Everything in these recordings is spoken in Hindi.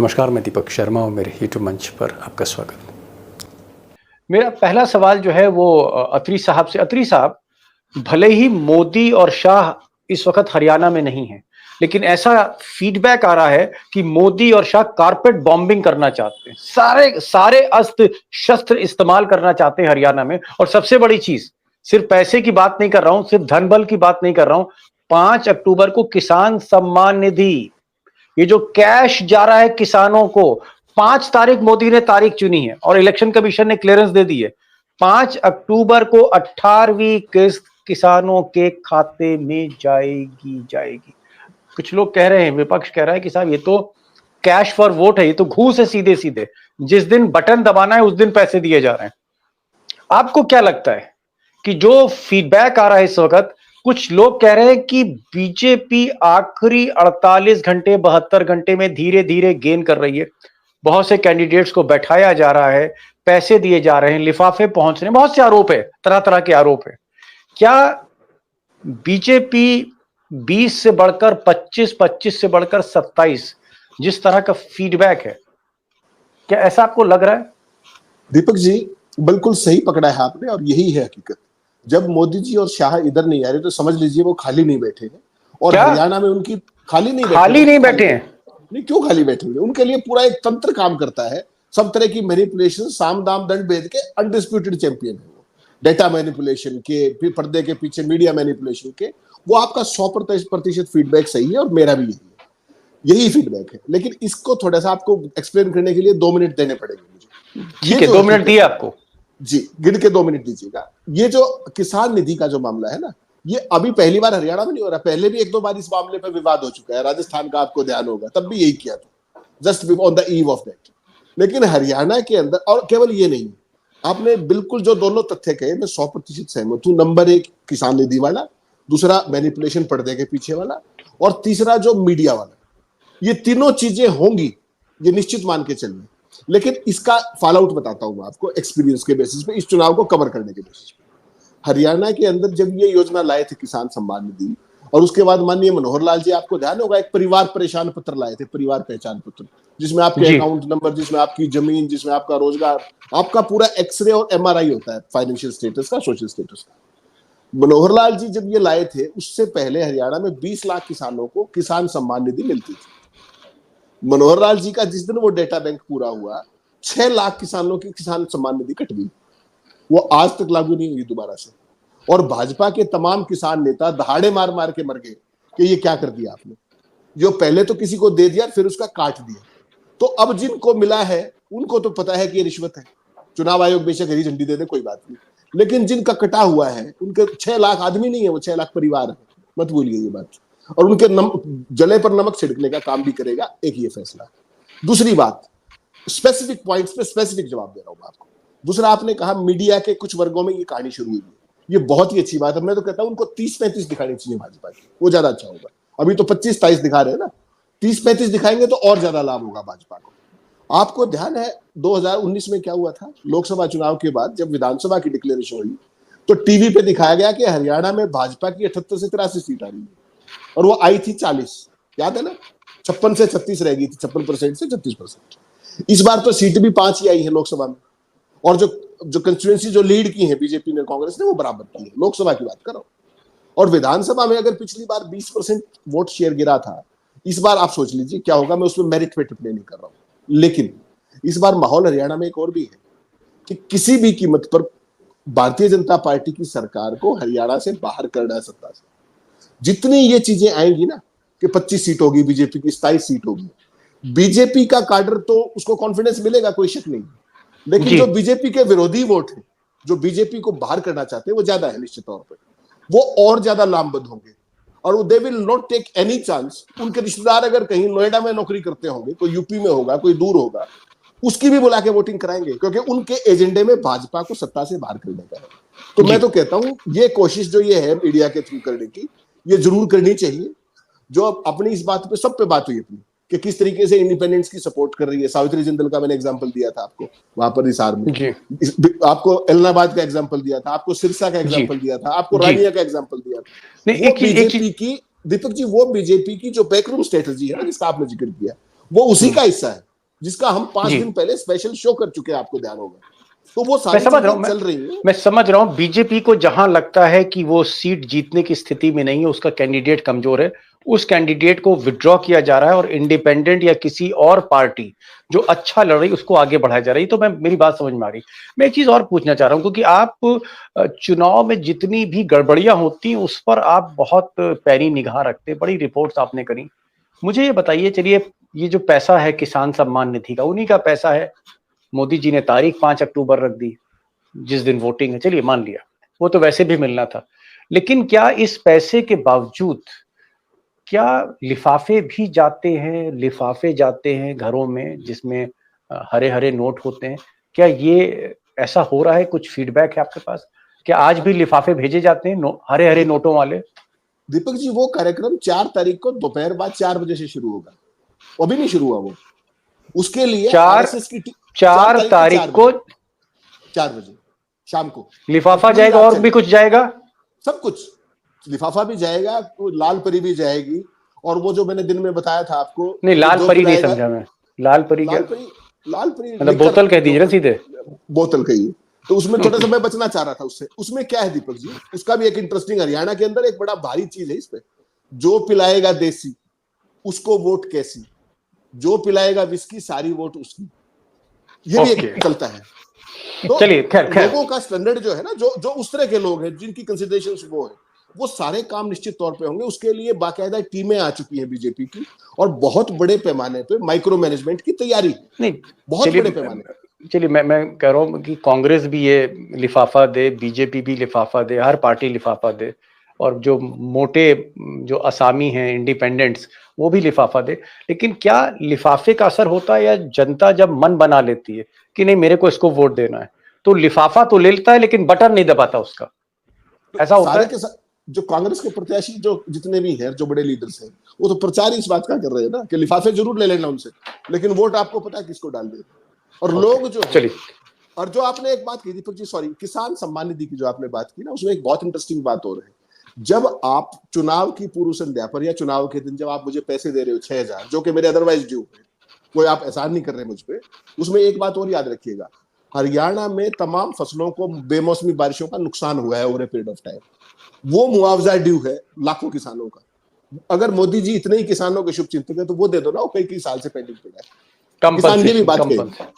नमस्कार, मैं दीपक शर्मा और मेरे यूट्यूब मंच पर आपका स्वागत। मेरा पहला सवाल जो है वो अत्री साहब से। अत्री साहब, भले ही मोदी और शाह इस वक्त हरियाणा में नहीं है, लेकिन ऐसा फीडबैक आ रहा है कि मोदी और शाह कारपेट बॉम्बिंग करना चाहते हैं, सारे सारे अस्त्र शस्त्र इस्तेमाल करना चाहते हैं हरियाणा में। और सबसे बड़ी चीज, सिर्फ पैसे की बात नहीं कर रहा हूं, सिर्फ धन बल की बात नहीं कर रहा हूं, 5 अक्टूबर को किसान सम्मान निधि, ये जो कैश जा रहा है किसानों को, 5 तारीख मोदी ने तारीख चुनी है और इलेक्शन कमीशन ने क्लियरेंस दे दी है। 5 अक्टूबर को 18वीं किस्त किसानों के खाते में जाएगी। कुछ लोग कह रहे हैं, विपक्ष कह रहा है कि साहब ये तो कैश फॉर वोट है, ये तो घूस है सीधे सीधे, जिस दिन बटन दबाना है उस दिन पैसे दिए जा रहे हैं। आपको क्या लगता है कि जो फीडबैक आ रहा है इस वक्त, कुछ लोग कह रहे हैं कि बीजेपी आखिरी 48 घंटे 72 घंटे में धीरे धीरे गेन कर रही है, बहुत से कैंडिडेट्स को बैठाया जा रहा है, पैसे दिए जा रहे हैं, लिफाफे पहुंच रहे हैं, बहुत से आरोप है, तरह तरह के आरोप है। क्या बीजेपी 20 से बढ़कर 25, 25 से बढ़कर 27, जिस तरह का फीडबैक है, क्या ऐसा आपको लग रहा है? दीपक जी, बिल्कुल सही पकड़ा है आपने और यही है हकीकत। जब मोदी जी और शाह इधर नहीं आ रहे तो समझ लीजिए वो खाली नहीं बैठे हैं। और हरियाणा में उनकी खाली नहीं बैठे हैं। नहीं, क्यों खाली बैठेंगे? उनके लिए पूरा एक तंत्र काम करता है, सब तरह की मैनिपुलेशन, साम दाम दंड भेद के अनडिस्प्यूटेड चैंपियन है वो। डेटा मैनिपुलेशन के, पर्दे के पीछे मीडिया मैनिपुलेशन के। वो आपका 100% फीडबैक सही है और मेरा भी यही फीडबैक है। लेकिन इसको थोड़ा सा आपको एक्सप्लेन करने के लिए 2 मिनट देने पड़ेंगे मुझे। ठीक है, 2 मिनट दिए आपको जी, गिन के 2 मिनट दीजिएगा। ये जो किसान निधि का जो मामला है ना, ये अभी पहली बार हरियाणा में नहीं हो रहा, पहले भी 1-2 बार इस मामले पर विवाद हो चुका है। राजस्थान का आपको ध्यान होगा, तब भी यही किया था, just on the eve of that. लेकिन हरियाणा के अंदर, और केवल ये नहीं, आपने बिल्कुल जो दोनों तथ्य कहे, मैं 100% सहमत हूं। नंबर 1 किसान निधि वाला, दूसरा मैनिपुलेशन पर्दे के पीछे वाला, और तीसरा जो मीडिया वाला। ये तीनों चीजें होंगी, ये निश्चित मान के चलिए। लेकिन इसका फॉल आउट बताता हूं मैं आपको, एक्सपीरियंस के बेसिस पे, इस चुनाव को कवर करने के बेसिस पे। हरियाणा के अंदर जब ये योजना लाए थे किसान सम्मान निधि, और उसके बाद माननीय मनोहर लाल जी, आपको ध्यान होगा, एक परिवार परेशान पत्र लाए थे, परिवार पहचान पत्र, जिसमें आपके अकाउंट नंबर, जिसमें आपकी जमीन, जिसमें आपका रोजगार, आपका पूरा एक्सरे और MRI होता है, फाइनेंशियल स्टेटस का, सोशल स्टेटस का। मनोहर लाल जी जब ये लाए थे, उससे पहले हरियाणा में 20 लाख किसानों को किसान सम्मान निधि मिलती थी। मनोहर लाल जी का जिस दिन वो डेटा बैंक पूरा हुआ, 6 लाख किसानों की किसान सम्मान निधि कट गई। वो आज तक लागू नहीं हुई दोबारा से। और भाजपा के तमाम किसान नेता दहाड़े मार मार के मर गए कि ये क्या कर दिया आपने, जो पहले तो किसी को दे दिया फिर उसका काट दिया। तो अब जिनको मिला है उनको तो पता है कि ये रिश्वत है। चुनाव आयोग बेशक हरी झंडी दे दे, कोई बात नहीं, लेकिन जिनका कटा हुआ है, उनके 6 लाख आदमी नहीं है, वो 6 लाख परिवार है, मत भूलिए ये बात। और उनके जले पर नमक छिड़कने का काम भी करेगा एक ये फैसला। दूसरी बात, स्पेसिफिक पॉइंट्स पे स्पेसिफिक जवाब दे रहा हूं मैं आपको। दूसरा, आपने कहा मीडिया के कुछ वर्गों में ये कहानी शुरू हुई, ये बहुत ही अच्छी बात है। मैं तो कहता हूं उनको 30-35 दिखानी चाहिए भाजपा की, वो ज्यादा अच्छा होगा। अभी तो 25-23 दिखा रहे हैं ना, 30-35 दिखाएंगे तो और ज्यादा लाभ होगा भाजपा को। आपको ध्यान है 2019 में क्या हुआ था? लोकसभा चुनाव के बाद जब विधानसभा की डिक्लेरेशन हुई तो टीवी पे दिखाया गया कि हरियाणा में भाजपा की 78 से 83 सीट आ रही है, और वो आई थी 40, याद है ना? 56 से 36 रह गई थी, 56% से 36%। इस बार तो सीट भी 5 ही आई है लोकसभा में, और जो कंस्टिट्यूएंसी जो लीड की है बीजेपी ने, कांग्रेस ने, वो बराबर की है। लोकसभा की बात करो। और विधानसभा में अगर पिछली बार 20% वोट शेयर गिरा था, इस बार आप सोच लीजिए क्या होगा। मैं उसमें मेरिट पे टिप्पणी नहीं कर रहा हूं, लेकिन इस बार माहौल हरियाणा में एक और भी है कि किसी भी कीमत पर भारतीय जनता पार्टी की सरकार को हरियाणा से बाहर करना है सत्ता से। जितनी ये चीजें आएंगी ना कि 25 सीट होगी बीजेपी की, 27 सीट होगी, बीजेपी का काडर तो उसको कॉन्फिडेंस मिलेगा, कोई शक नहीं। लेकिन जो बीजेपी के विरोधी वोट है, जो बीजेपी को बाहर करना चाहते हैं, वो ज्यादा है निश्चित तौर पर। वो और ज्यादा लामबंद होंगे और they will not take any chance. उनके रिश्तेदार अगर कहीं नोएडा में नौकरी करते होंगे, कोई यूपी में होगा, कोई दूर होगा, उसकी भी बुला के वोटिंग कराएंगे, क्योंकि उनके एजेंडे में भाजपा को सत्ता से बाहर करने का है। तो मैं तो कहता हूं ये कोशिश जो ये है मीडिया के थ्रू करने की, ये जरूर करनी चाहिए। जो अपनी इस बात पे, सब पे बात हुई अपनी कि किस तरीके से इंडिपेंडेंस की सपोर्ट कर रही है। सावित्री जिंदल का मैंने एग्जांपल दिया था आपको वहां पर हिसार में, आपको इलाहाबाद का एग्जांपल दिया था, आपको सिरसा का एग्जांपल दिया था, आपको रानिया का एग्जांपल दिया था। वो बीजेपी की, दीपक जी, वो बीजेपी की जो बैकरूम स्ट्रेटजी है ना, जिसका आपने जिक्र किया, वो उसी का हिस्सा है। जिसका हम 5 जी। दिन पहले स्पेशल शो कर चुके हैं, आपको ध्यान होगा। तो वो मैं सारी समझ रहा हूँ, चीजें चल रही हैं। मैं समझ रहा हूँ। बीजेपी को जहां लगता है कि वो सीट जीतने की स्थिति में नहीं है, उसका कैंडिडेट कमजोर है, उस कैंडिडेट को विड्रॉ किया जा रहा है और इंडिपेंडेंट या किसी और पार्टी जो अच्छा लड़ रही उसको आगे बढ़ाया जा रही है। तो मैं, मेरी बात समझ में आ रही। मैं एक चीज और पूछना चाह रहा हूँ, क्योंकि आप चुनाव में जितनी भी गड़बड़ियां होती हैं उस पर आप बहुत पैनी निगाह रखते हैं, बड़ी रिपोर्ट्स आपने करी। मुझे ये बताइए, चलिए, ये जो पैसा है किसान सम्मान निधि का, उन्हीं का पैसा है। मोदी जी ने तारीख 5 अक्टूबर रख दी, जिस दिन वोटिंग है, चलिए मान लिया, वो तो वैसे भी मिलना था। लेकिन क्या इस पैसे के बावजूद क्या लिफाफे भी जाते हैं, लिफाफे जाते हैं घरों में जिसमें हरे हरे नोट होते हैं? क्या ये ऐसा हो रहा है? कुछ फीडबैक है आपके पास? क्या आज भी लिफाफे भेजे जाते हैं हरे हरे नोटों वाले? दीपक जी, वो कार्यक्रम 4 तारीख को दोपहर बाद 4 बजे से शुरू होगा, अभी नहीं शुरू हुआ वो। उसके लिए आरएसएस की 4 तारीख को 4 बजे शाम को लिफाफा जाएगा और भी कुछ जाएगा, सब कुछ, लिफाफा भी जाएगा, लाल परी भी जाएगी, और वो जो मैंने दिन में बताया था आपको, नहीं लाल परी नहीं समझा मैं। लाल परी क्या? लाल परी मतलब बोतल कह दीजिए ना सीधे, बोतल कहिए। तो उसमें थोड़ा सा मैं बचना चाह रहा था उससे। उसमें क्या है दीपक जी, उसका भी एक इंटरेस्टिंग, हरियाणा के अंदर एक बड़ा भारी चीज है इस पे। जो पिलाएगा देसी उसको वोट कैसी, जो पिलाएगा विस्की सारी वोट उसकी, ये भी एक चलता है। तो चलिए खैर लोगों का स्टैंडर्ड जो है ना, जो उस तरह के लोग हैं जिनकी कंसिडरेशंस वो है, वो सारे काम निश्चित तौर पे होंगे। उसके लिए बाकायदा टीमें आ चुकी हैं बीजेपी की, और बहुत बड़े पैमाने पे माइक्रो मैनेजमेंट की तैयारी नहीं, बहुत बड़े पैमाने। चलिए मैं कह रहा हूँ कि कांग्रेस भी ये लिफाफा दे, बीजेपी भी लिफाफा दे, हर पार्टी लिफाफा दे, और जो मोटे जो असामी हैं इंडिपेंडेंट्स वो भी लिफाफा दे। लेकिन क्या लिफाफे का असर होता है, या जनता जब मन बना लेती है कि नहीं मेरे को इसको वोट देना है, तो लिफाफा तो ले लेता है लेकिन बटन नहीं दबाता उसका? ऐसा होता है? जो कांग्रेस के प्रत्याशी जो जितने भी हैं, जो बड़े लीडर्स हैं, वो तो प्रचार इस बात का कर रहे हैं ना कि लिफाफे जरूर ले लेना उनसे, लेकिन वोट आपको पता है किसको डाल दें। और लोग जो चलिए, और जो आपने एक बात की दीपक जी, सॉरी, किसान सम्मान निधि की जो आपने बात की ना, उसमें एक बहुत इंटरेस्टिंग बात और है। जब आप चुनाव की पूर्व संध्या पर या चुनाव के दिन जब आप मुझे पैसे दे रहे हो 6,000, जो कि मेरे अदरवाइज ड्यू है, कोई आप एहसान नहीं कर रहे मुझ पे, उसमें एक बात और याद रखिएगा, हरियाणा में तमाम फसलों को बेमौसमी बारिशों का नुकसान हुआ है over a period of time, वो मुआवजा ड्यू है लाखों किसानों का। अगर मोदी जी इतने ही किसानों के शुभ चिंतक है तो वो दे दो ना, वो कई साल से पेंडिंग पड़ा है। किसान की भी बात करें।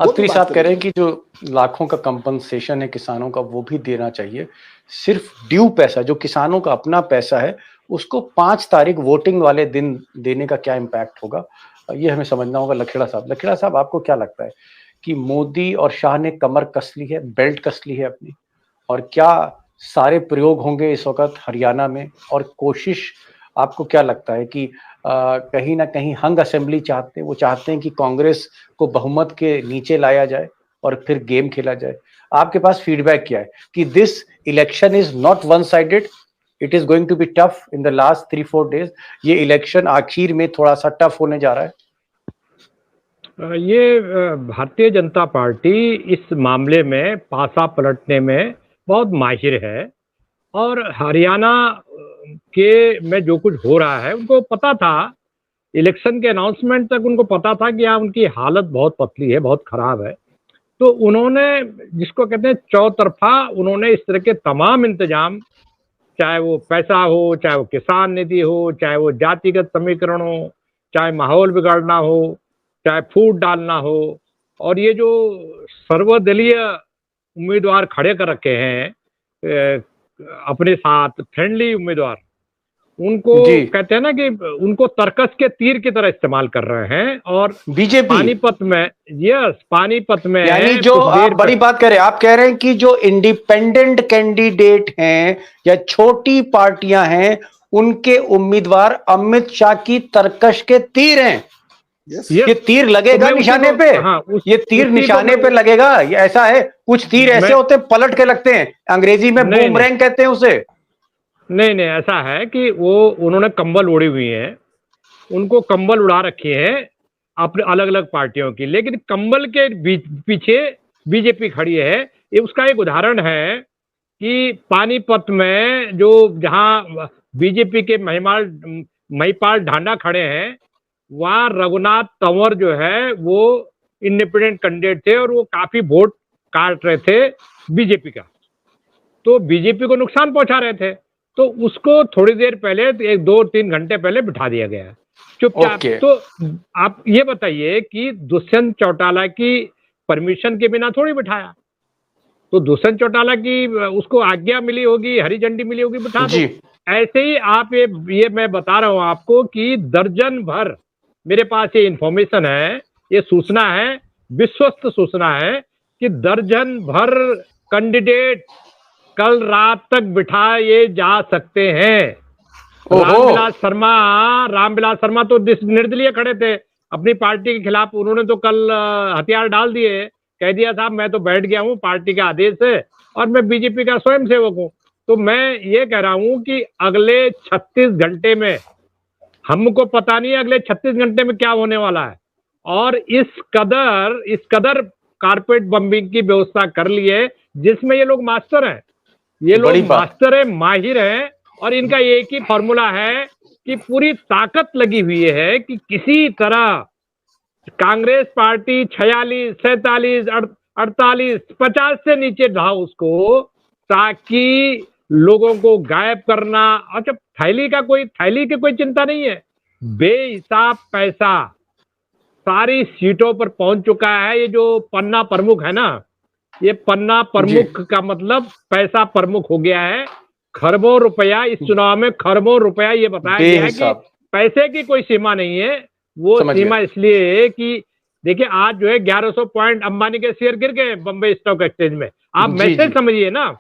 अत्री साहब कह रहे हैं कि जो लाखों का कंपनसेशन है किसानों का, वो भी देना चाहिए। सिर्फ ड्यू पैसा, जो किसानों का अपना पैसा है, उसको 5 तारीख वोटिंग वाले दिन देने का क्या इम्पैक्ट होगा, ये हमें समझना होगा। लखेड़ा साहब आपको क्या लगता है कि मोदी और शाह ने कमर कस ली है, बेल्ट कस ली है अपनी, और क्या सारे प्रयोग होंगे इस वक्त हरियाणा में? और कोशिश आपको क्या लगता है कि कहीं ना कहीं हंग असेंबली चाहते हैं, वो चाहते हैं कि कांग्रेस को बहुमत के नीचे लाया जाए और फिर गेम खेला जाए? आपके पास फीडबैक क्या है कि this election is not one sided, it is going to be tough in the last 3-4 days? ये इलेक्शन आखिर में थोड़ा सा टफ होने जा रहा है। ये भारतीय जनता पार्टी इस मामले में पासा पलटने में बहुत माहिर है, और हरियाणा के में जो कुछ हो रहा है उनको पता था, इलेक्शन के अनाउंसमेंट तक उनको पता था कि उनकी हालत बहुत पतली है, बहुत खराब है। तो उन्होंने, जिसको कहते हैं चौतरफा, उन्होंने इस तरह के तमाम इंतजाम, चाहे वो पैसा हो, चाहे वो किसान निधि हो, चाहे वो जातिगत समीकरण हो, चाहे माहौल बिगाड़ना हो, चाहे फूट डालना हो, और ये जो सर्वदलीय उम्मीदवार खड़े कर रखे हैं अपने साथ, फ्रेंडली उम्मीदवार, उनको कहते हैं ना कि उनको तर्कस के तीर की तरह इस्तेमाल कर रहे हैं। और बीजेपी पानीपत में यानी जो आप बड़ी बात कह रहे हैं, आप कह रहे हैं कि जो इंडिपेंडेंट कैंडिडेट हैं या छोटी पार्टियां हैं, उनके उम्मीदवार अमित शाह की तर्कश के तीर हैं। ये तीर लगेगा निशाने पे। ये तीर निशाने पे लगेगा, ये ऐसा है। कुछ तीर ऐसे होते हैं पलट के लगते हैं, अंग्रेजी में बूमरैंग कहते हैं उसे। नहीं, ऐसा है कि उन्होंने कंबल ओढ़ी हुई है, उनको कंबल उड़ा रखी है अपने अलग अलग पार्टियों की, लेकिन कंबल के पीछे बीजेपी खड़ी है। ये उसका एक उदाहरण है कि पानीपत में जहां बीजेपी के महिपाल ढांडा खड़े हैं, वहां रघुनाथ तंवर जो है वो इंडिपेंडेंट कैंडिडेट थे और वो काफी वोट काट रहे थे बीजेपी का, तो बीजेपी को नुकसान पहुंचा रहे थे, तो उसको थोड़ी देर पहले, 1-2-3 घंटे पहले बिठा दिया गया है चुपचाप। ओके। तो आप ये बताइए कि दुष्यंत चौटाला की परमिशन के बिना थोड़ी बिठाया, तो दुष्यंत चौटाला की उसको आज्ञा मिली होगी, हरी झंडी मिली होगी, बिठा दो। जी। ऐसे ही आप ये मैं बता रहा हूं आपको कि दर्जन भर, मेरे पास ये इंफॉर्मेशन है, ये सूचना है, विश्वस्त सूचना है कि दर्जन भर कैंडिडेट कल रात तक बिठाए जा सकते हैं। रामविलास शर्मा तो निर्दलीय खड़े थे अपनी पार्टी के खिलाफ, उन्होंने तो कल हथियार डाल दिए, कह दिया साहब मैं तो बैठ गया हूं, पार्टी का आदेश है और मैं बीजेपी का स्वयं सेवक हूं। तो मैं ये कह रहा हूं कि अगले 36 घंटे में, हमको पता नहीं है अगले 36 घंटे में क्या होने वाला है, और इस कदर कारपेट बम्बिंग की व्यवस्था कर ली है जिसमें ये लोग मास्टर हैं, ये लोग मास्टर है, माहिर हैं, और इनका एक ही फॉर्मूला है कि पूरी ताकत लगी हुई है कि किसी तरह कांग्रेस पार्टी 46, 47, 48, 50 से नीचे ढाओ उसको, ताकि लोगों को गायब करना। अच्छा, थैली की कोई चिंता नहीं है, बेहिसाब पैसा सारी सीटों पर पहुंच चुका है। ये जो पन्ना प्रमुख है ना, ये पन्ना प्रमुख का मतलब पैसा प्रमुख हो गया है। खरबों रुपया इस चुनाव में, खरबों रुपया ये बताया गया है कि पैसे की कोई सीमा नहीं है। वो सीमा इसलिए है कि देखिए आज जो है 1100 पॉइंट अंबानी के शेयर गिर गए बम्बई स्टॉक एक्सचेंज में। आप मैसेज समझिए ना